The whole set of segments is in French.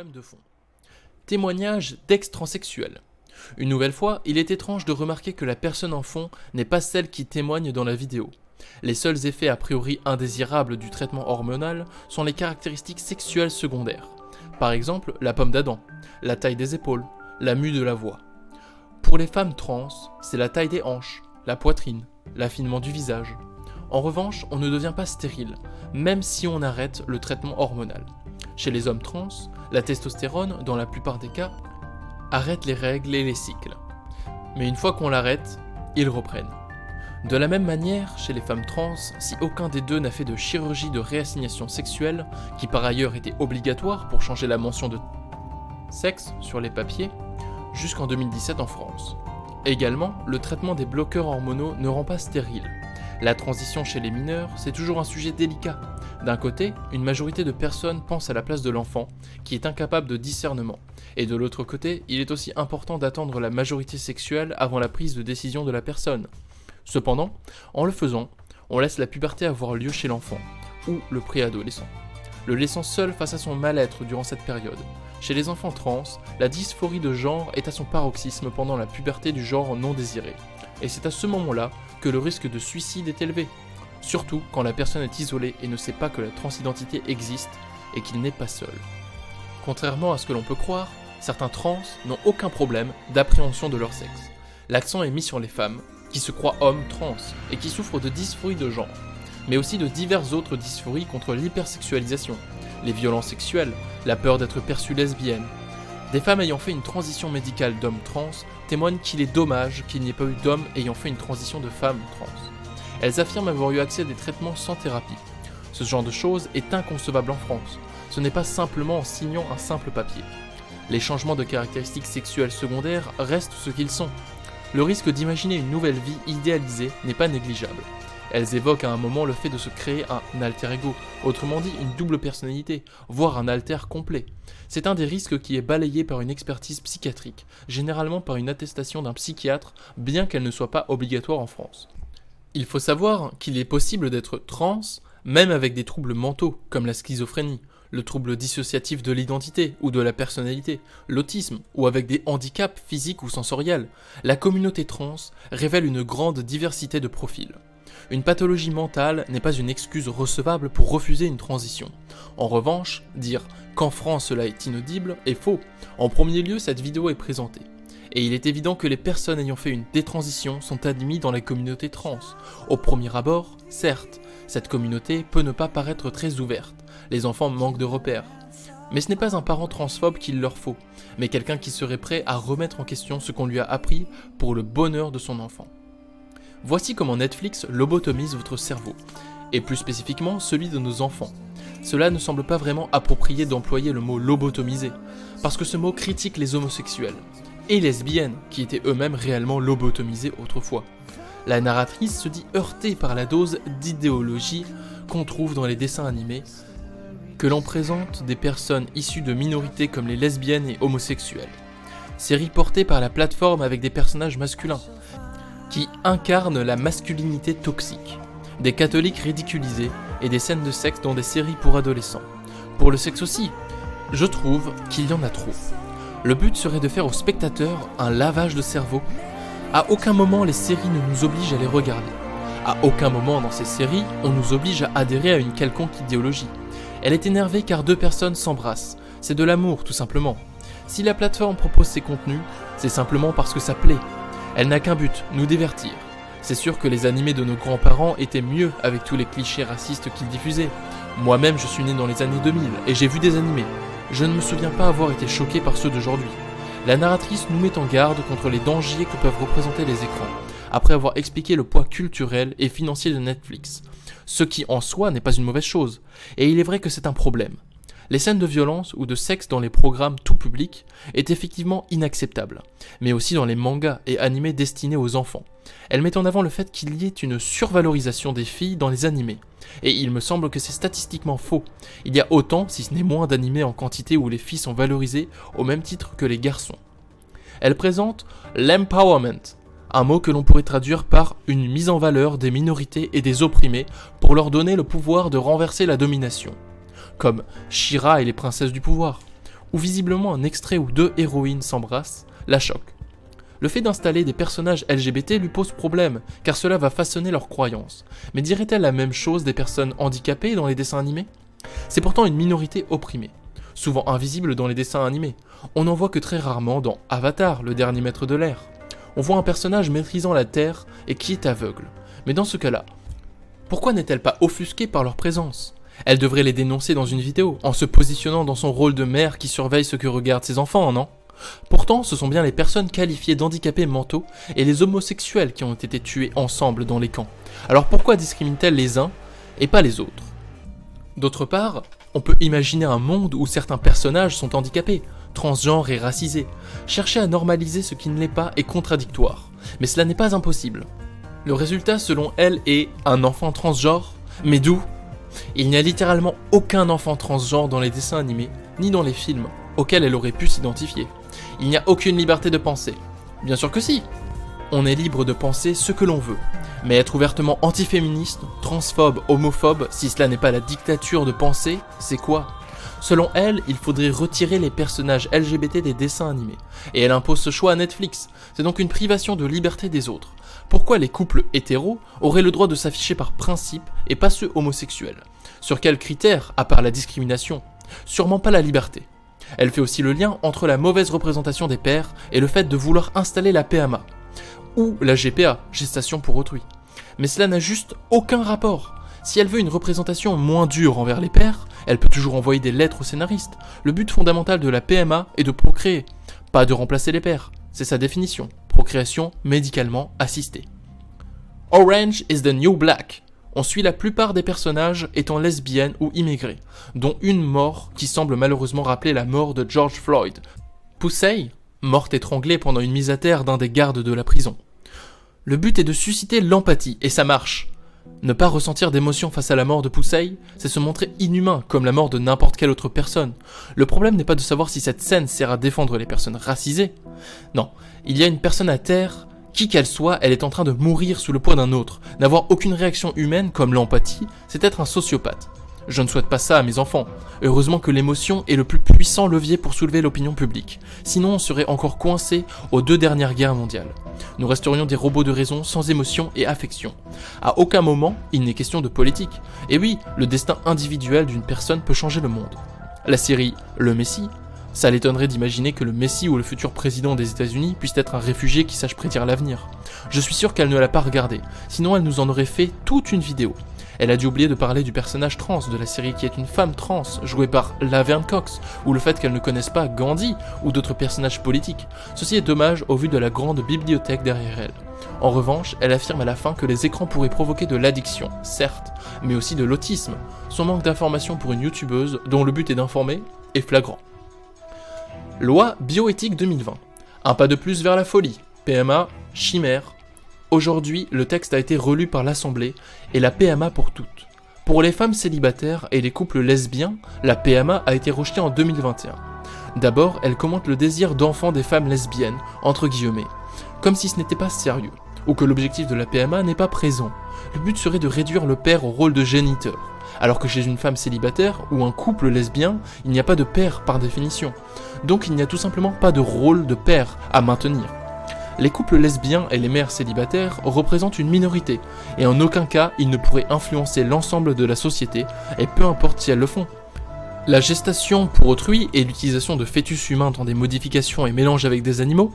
problème de fond. Témoignage d'ex-transsexuel. Une nouvelle fois, il est étrange de remarquer que la personne en fond n'est pas celle qui témoigne dans la vidéo. Les seuls effets a priori indésirables du traitement hormonal sont les caractéristiques sexuelles secondaires. Par exemple, la pomme d'Adam, la taille des épaules, la mue de la voix. Pour les femmes trans, c'est la taille des hanches, la poitrine, l'affinement du visage. En revanche, on ne devient pas stérile, même si on arrête le traitement hormonal. Chez les hommes trans, la testostérone, dans la plupart des cas, arrête les règles et les cycles. Mais une fois qu'on l'arrête, ils reprennent. De la même manière, chez les femmes trans, si aucun des deux n'a fait de chirurgie de réassignation sexuelle, qui par ailleurs était obligatoire pour changer la mention de sexe sur les papiers, jusqu'en 2017 en France. Également, le traitement des bloqueurs hormonaux ne rend pas stérile. La transition chez les mineurs, c'est toujours un sujet délicat. D'un côté, une majorité de personnes pensent à la place de l'enfant, qui est incapable de discernement. Et de l'autre côté, il est aussi important d'attendre la majorité sexuelle avant la prise de décision de la personne. Cependant, en le faisant, on laisse la puberté avoir lieu chez l'enfant, ou le préadolescent. Le laissant seul face à son mal-être durant cette période. Chez les enfants trans, la dysphorie de genre est à son paroxysme pendant la puberté du genre non désiré. Et c'est à ce moment-là que le risque de suicide est élevé. Surtout quand la personne est isolée et ne sait pas que la transidentité existe et qu'il n'est pas seul. Contrairement à ce que l'on peut croire, certains trans n'ont aucun problème d'appréhension de leur sexe. L'accent est mis sur les femmes, qui se croient hommes trans et qui souffrent de dysphorie de genre, mais aussi de diverses autres dysphories contre l'hypersexualisation, les violences sexuelles, la peur d'être perçue lesbienne. Des femmes ayant fait une transition médicale d'homme trans témoignent qu'il est dommage qu'il n'y ait pas eu d'hommes ayant fait une transition de femme trans. Elles affirment avoir eu accès à des traitements sans thérapie. Ce genre de choses est inconcevable en France. Ce n'est pas simplement en signant un simple papier. Les changements de caractéristiques sexuelles secondaires restent ce qu'ils sont. Le risque d'imaginer une nouvelle vie idéalisée n'est pas négligeable. Elles évoquent à un moment le fait de se créer un alter ego, autrement dit une double personnalité, voire un alter complet. C'est un des risques qui est balayé par une expertise psychiatrique, généralement par une attestation d'un psychiatre, bien qu'elle ne soit pas obligatoire en France. Il faut savoir qu'il est possible d'être trans, même avec des troubles mentaux, comme la schizophrénie, le trouble dissociatif de l'identité ou de la personnalité, l'autisme, ou avec des handicaps physiques ou sensoriels. La communauté trans révèle une grande diversité de profils. Une pathologie mentale n'est pas une excuse recevable pour refuser une transition. En revanche, dire qu'en France cela est inaudible est faux. En premier lieu, cette vidéo est présentée. Et il est évident que les personnes ayant fait une détransition sont admises dans la communauté trans. Au premier abord, certes, cette communauté peut ne pas paraître très ouverte. Les enfants manquent de repères. Mais ce n'est pas un parent transphobe qu'il leur faut, mais quelqu'un qui serait prêt à remettre en question ce qu'on lui a appris pour le bonheur de son enfant. Voici comment Netflix lobotomise votre cerveau, et plus spécifiquement celui de nos enfants. Cela ne semble pas vraiment approprié d'employer le mot lobotomiser, parce que ce mot critique les homosexuels, et lesbiennes, qui étaient eux-mêmes réellement lobotomisés autrefois. La narratrice se dit heurtée par la dose d'idéologie qu'on trouve dans les dessins animés, que l'on présente des personnes issues de minorités comme les lesbiennes et homosexuels. Série portée par la plateforme avec des personnages masculins, qui incarnent la masculinité toxique, des catholiques ridiculisés et des scènes de sexe dans des séries pour adolescents. Pour le sexe aussi, je trouve qu'il y en a trop. Le but serait de faire aux spectateurs un lavage de cerveau. À aucun moment les séries ne nous obligent à les regarder. À aucun moment dans ces séries, on nous oblige à adhérer à une quelconque idéologie. Elle est énervée car deux personnes s'embrassent. C'est de l'amour, tout simplement. Si la plateforme propose ces contenus, c'est simplement parce que ça plaît. Elle n'a qu'un but, nous divertir. C'est sûr que les animés de nos grands-parents étaient mieux avec tous les clichés racistes qu'ils diffusaient. Moi-même, je suis né dans les années 2000 et j'ai vu des animés. Je ne me souviens pas avoir été choqué par ceux d'aujourd'hui. La narratrice nous met en garde contre les dangers que peuvent représenter les écrans, après avoir expliqué le poids culturel et financier de Netflix. Ce qui en soi n'est pas une mauvaise chose, et il est vrai que c'est un problème. Les scènes de violence ou de sexe dans les programmes tout public est effectivement inacceptable, mais aussi dans les mangas et animés destinés aux enfants. Elle met en avant le fait qu'il y ait une survalorisation des filles dans les animés, et il me semble que c'est statistiquement faux. Il y a autant, si ce n'est moins d'animés en quantité où les filles sont valorisées au même titre que les garçons. Elle présente l'empowerment, un mot que l'on pourrait traduire par une mise en valeur des minorités et des opprimés pour leur donner le pouvoir de renverser la domination, comme She-Ra et les princesses du pouvoir, où visiblement un extrait où 2 héroïnes s'embrassent, la choque. Le fait d'installer des personnages LGBT lui pose problème, car cela va façonner leurs croyances. Mais dirait-elle la même chose des personnes handicapées dans les dessins animés ? C'est pourtant une minorité opprimée, souvent invisible dans les dessins animés. On n'en voit que très rarement dans Avatar, le dernier maître de l'air. On voit un personnage maîtrisant la terre et qui est aveugle. Mais dans ce cas-là, pourquoi n'est-elle pas offusquée par leur présence ? Elle devrait les dénoncer dans une vidéo, en se positionnant dans son rôle de mère qui surveille ce que regardent ses enfants, non ? Pourtant, ce sont bien les personnes qualifiées d'handicapés mentaux et les homosexuels qui ont été tués ensemble dans les camps. Alors pourquoi discrimine-t-elle les uns et pas les autres ? D'autre part, on peut imaginer un monde où certains personnages sont handicapés, transgenres et racisés. Chercher à normaliser ce qui ne l'est pas est contradictoire, mais cela n'est pas impossible. Le résultat, selon elle, est un enfant transgenre, mais d'où ? Il n'y a littéralement aucun enfant transgenre dans les dessins animés, ni dans les films, auxquels elle aurait pu s'identifier. Il n'y a aucune liberté de penser. Bien sûr que si. On est libre de penser ce que l'on veut. Mais être ouvertement antiféministe, transphobe, homophobe, si cela n'est pas la dictature de penser, c'est quoi ? Selon elle, il faudrait retirer les personnages LGBT des dessins animés. Et elle impose ce choix à Netflix. C'est donc une privation de liberté des autres. Pourquoi les couples hétéros auraient le droit de s'afficher par principe et pas ceux homosexuels ? Sur quels critères, à part la discrimination ? Sûrement pas la liberté. Elle fait aussi le lien entre la mauvaise représentation des pères et le fait de vouloir installer la PMA, ou la GPA, gestation pour autrui. Mais cela n'a juste aucun rapport. Si elle veut une représentation moins dure envers les pères, elle peut toujours envoyer des lettres aux scénaristes. Le but fondamental de la PMA est de procréer, pas de remplacer les pères. C'est sa définition, procréation médicalement assistée. Orange is the New Black. On suit la plupart des personnages étant lesbiennes ou immigrées, dont une mort qui semble malheureusement rappeler la mort de George Floyd. Pussy, morte étranglée pendant une mise à terre d'un des gardes de la prison. Le but est de susciter l'empathie, et ça marche. Ne pas ressentir d'émotion face à la mort de Pussy, c'est se montrer inhumain comme la mort de n'importe quelle autre personne. Le problème n'est pas de savoir si cette scène sert à défendre les personnes racisées. Non, il y a une personne à terre. Qui qu'elle soit, elle est en train de mourir sous le poids d'un autre. N'avoir aucune réaction humaine, comme l'empathie, c'est être un sociopathe. Je ne souhaite pas ça à mes enfants. Heureusement que l'émotion est le plus puissant levier pour soulever l'opinion publique. Sinon, on serait encore coincé aux 2 dernières guerres mondiales. Nous resterions des robots de raison sans émotion et affection. À aucun moment, il n'est question de politique. Et oui, le destin individuel d'une personne peut changer le monde. La série Le Messie, ça l'étonnerait d'imaginer que le Messie ou le futur président des États-Unis puisse être un réfugié qui sache prédire l'avenir. Je suis sûr qu'elle ne l'a pas regardé, sinon elle nous en aurait fait toute une vidéo. Elle a dû oublier de parler du personnage trans de la série qui est une femme trans, jouée par Laverne Cox, ou le fait qu'elle ne connaisse pas Gandhi ou d'autres personnages politiques. Ceci est dommage au vu de la grande bibliothèque derrière elle. En revanche, elle affirme à la fin que les écrans pourraient provoquer de l'addiction, certes, mais aussi de l'autisme. Son manque d'information pour une youtubeuse, dont le but est d'informer, est flagrant. Loi bioéthique 2020. Un pas de plus vers la folie. PMA, chimère. Aujourd'hui, le texte a été relu par l'Assemblée et la PMA pour toutes. Pour les femmes célibataires et les couples lesbiens, la PMA a été rejetée en 2021. D'abord, elle commente le désir d'enfant des femmes lesbiennes, entre guillemets, comme si ce n'était pas sérieux, ou que l'objectif de la PMA n'est pas présent. Le but serait de réduire le père au rôle de géniteur, alors que chez une femme célibataire ou un couple lesbien, il n'y a pas de père par définition. Donc il n'y a tout simplement pas de rôle de père à maintenir. Les couples lesbiens et les mères célibataires représentent une minorité, et en aucun cas ils ne pourraient influencer l'ensemble de la société, et peu importe si elles le font. La gestation pour autrui et l'utilisation de fœtus humains dans des modifications et mélanges avec des animaux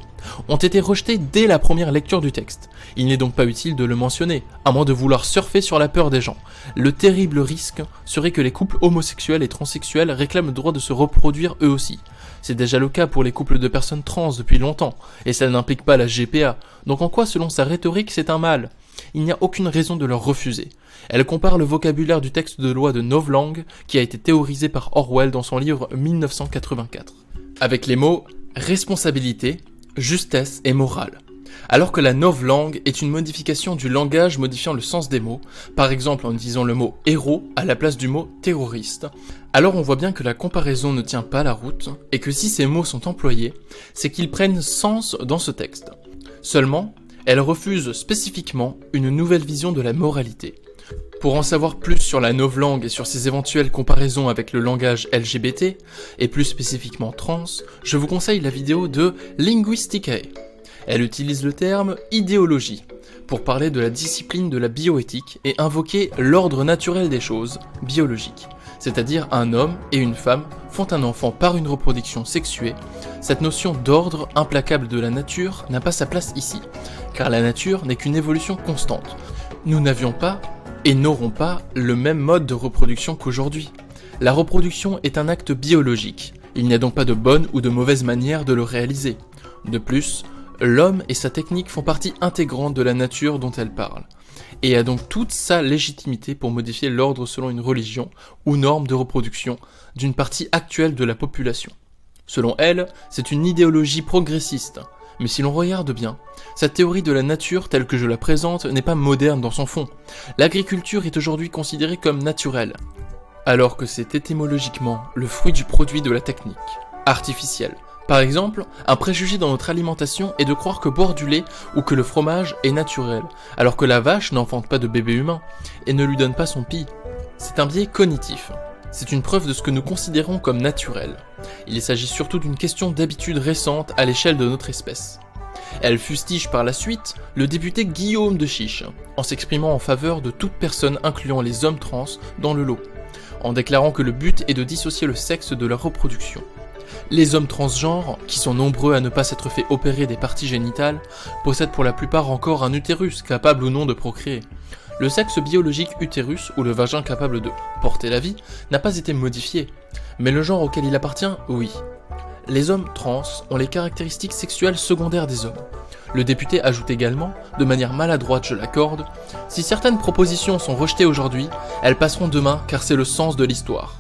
ont été rejetés dès la première lecture du texte. Il n'est donc pas utile de le mentionner, à moins de vouloir surfer sur la peur des gens. Le terrible risque serait que les couples homosexuels et transsexuels réclament le droit de se reproduire eux aussi. C'est déjà le cas pour les couples de personnes trans depuis longtemps, et ça n'implique pas la GPA, donc en quoi selon sa rhétorique c'est un mal ? Il n'y a aucune raison de leur refuser. Elle compare le vocabulaire du texte de loi de novlangue qui a été théorisé par Orwell dans son livre 1984, avec les mots « responsabilité »,« justesse » et « morale ». Alors que la novlangue est une modification du langage modifiant le sens des mots, par exemple en utilisant le mot « héros » à la place du mot « terroriste », alors on voit bien que la comparaison ne tient pas la route, et que si ces mots sont employés, c'est qu'ils prennent sens dans ce texte. Seulement, elle refuse spécifiquement une nouvelle vision de la moralité. Pour en savoir plus sur la novlangue et sur ses éventuelles comparaisons avec le langage LGBT, et plus spécifiquement trans, je vous conseille la vidéo de Linguisticae. Elle utilise le terme « idéologie » pour parler de la discipline de la bioéthique et invoquer l'ordre naturel des choses, biologiques, c'est-à-dire un homme et une femme font un enfant par une reproduction sexuée. Cette notion d'ordre implacable de la nature n'a pas sa place ici, car la nature n'est qu'une évolution constante. Nous n'avions pas et n'auront pas le même mode de reproduction qu'aujourd'hui. La reproduction est un acte biologique, il n'y a donc pas de bonne ou de mauvaise manière de le réaliser. De plus, l'homme et sa technique font partie intégrante de la nature dont elle parle, et a donc toute sa légitimité pour modifier l'ordre selon une religion ou norme de reproduction d'une partie actuelle de la population. Selon elle, c'est une idéologie progressiste. Mais si l'on regarde bien, cette théorie de la nature telle que je la présente n'est pas moderne dans son fond. L'agriculture est aujourd'hui considérée comme naturelle, alors que c'est étymologiquement le fruit du produit de la technique, artificielle. Par exemple, un préjugé dans notre alimentation est de croire que boire du lait ou que le fromage est naturel, alors que la vache n'enfante pas de bébé humain et ne lui donne pas son pis. C'est un biais cognitif. C'est une preuve de ce que nous considérons comme naturel. Il s'agit surtout d'une question d'habitude récente à l'échelle de notre espèce. Elle fustige par la suite le député Guillaume de Chiche, en s'exprimant en faveur de toute personne incluant les hommes trans dans le lot, en déclarant que le but est de dissocier le sexe de la reproduction. Les hommes transgenres, qui sont nombreux à ne pas s'être fait opérer des parties génitales, possèdent pour la plupart encore un utérus capable ou non de procréer. Le sexe biologique utérus, ou le vagin capable de porter la vie, n'a pas été modifié, mais le genre auquel il appartient, oui. Les hommes trans ont les caractéristiques sexuelles secondaires des hommes. Le député ajoute également, de manière maladroite je l'accorde, « Si certaines propositions sont rejetées aujourd'hui, elles passeront demain car c'est le sens de l'histoire ».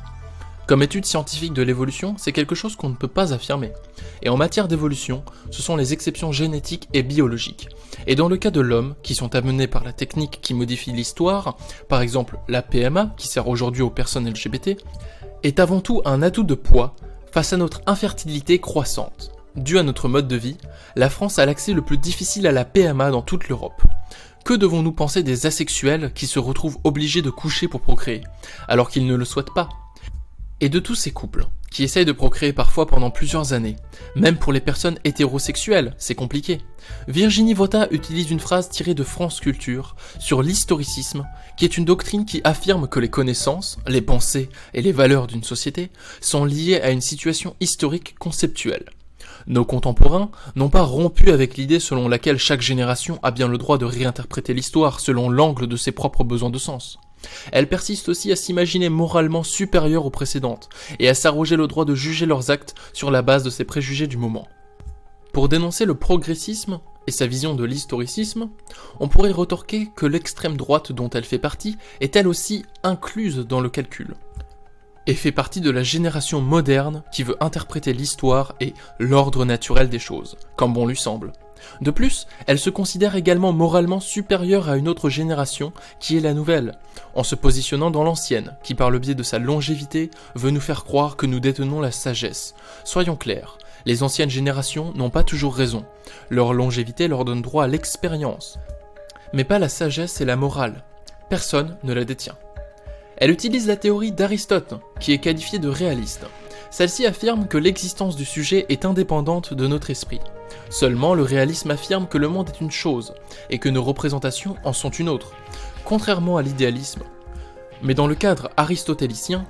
Comme étude scientifique de l'évolution, c'est quelque chose qu'on ne peut pas affirmer. Et en matière d'évolution, ce sont les exceptions génétiques et biologiques. Et dans le cas de l'homme, qui sont amenés par la technique qui modifie l'histoire, par exemple la PMA, qui sert aujourd'hui aux personnes LGBT, est avant tout un atout de poids face à notre infertilité croissante. Due à notre mode de vie, la France a l'accès le plus difficile à la PMA dans toute l'Europe. Que devons-nous penser des asexuels qui se retrouvent obligés de coucher pour procréer, alors qu'ils ne le souhaitent pas ? Et de tous ces couples, qui essayent de procréer parfois pendant plusieurs années, même pour les personnes hétérosexuelles, c'est compliqué. Virginie Vota utilise une phrase tirée de France Culture sur l'historicisme, qui est une doctrine qui affirme que les connaissances, les pensées et les valeurs d'une société sont liées à une situation historique conceptuelle. Nos contemporains n'ont pas rompu avec l'idée selon laquelle chaque génération a bien le droit de réinterpréter l'histoire selon l'angle de ses propres besoins de sens. Elle persiste aussi à s'imaginer moralement supérieure aux précédentes et à s'arroger le droit de juger leurs actes sur la base de ses préjugés du moment. Pour dénoncer le progressisme et sa vision de l'historicisme, on pourrait retorquer que l'extrême droite dont elle fait partie est elle aussi incluse dans le calcul, et fait partie de la génération moderne qui veut interpréter l'histoire et l'ordre naturel des choses, comme bon lui semble. De plus, elle se considère également moralement supérieure à une autre génération qui est la nouvelle, en se positionnant dans l'ancienne, qui par le biais de sa longévité veut nous faire croire que nous détenons la sagesse. Soyons clairs, les anciennes générations n'ont pas toujours raison, leur longévité leur donne droit à l'expérience, mais pas la sagesse et la morale, personne ne la détient. Elle utilise la théorie d'Aristote, qui est qualifiée de réaliste. Celle-ci affirme que l'existence du sujet est indépendante de notre esprit. Seulement, le réalisme affirme que le monde est une chose, et que nos représentations en sont une autre, contrairement à l'idéalisme. Mais dans le cadre aristotélicien,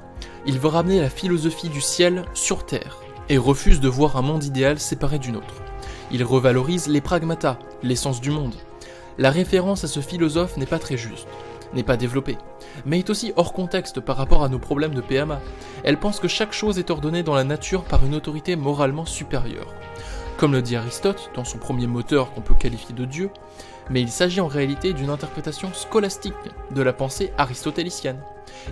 il veut ramener la philosophie du ciel sur terre, et refuse de voir un monde idéal séparé d'une autre. Il revalorise les pragmata, l'essence du monde. La référence à ce philosophe n'est pas très juste, n'est pas développée, mais est aussi hors contexte par rapport à nos problèmes de PMA. Elle pense que chaque chose est ordonnée dans la nature par une autorité moralement supérieure. Comme le dit Aristote dans son premier moteur qu'on peut qualifier de Dieu, mais il s'agit en réalité d'une interprétation scolastique de la pensée aristotélicienne.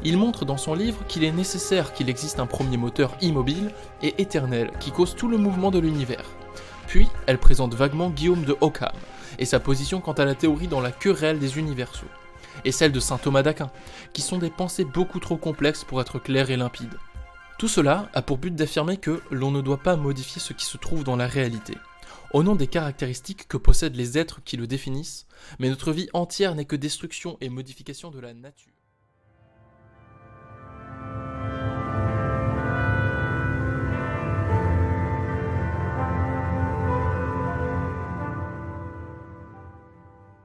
Il montre dans son livre qu'il est nécessaire qu'il existe un premier moteur immobile et éternel qui cause tout le mouvement de l'univers. Puis, elle présente vaguement Guillaume de Ockham et sa position quant à la théorie dans la querelle des universaux, et celle de saint Thomas d'Aquin, qui sont des pensées beaucoup trop complexes pour être claires et limpides. Tout cela a pour but d'affirmer que l'on ne doit pas modifier ce qui se trouve dans la réalité. au nom des caractéristiques que possèdent les êtres qui le définissent, mais notre vie entière n'est que destruction et modification de la nature.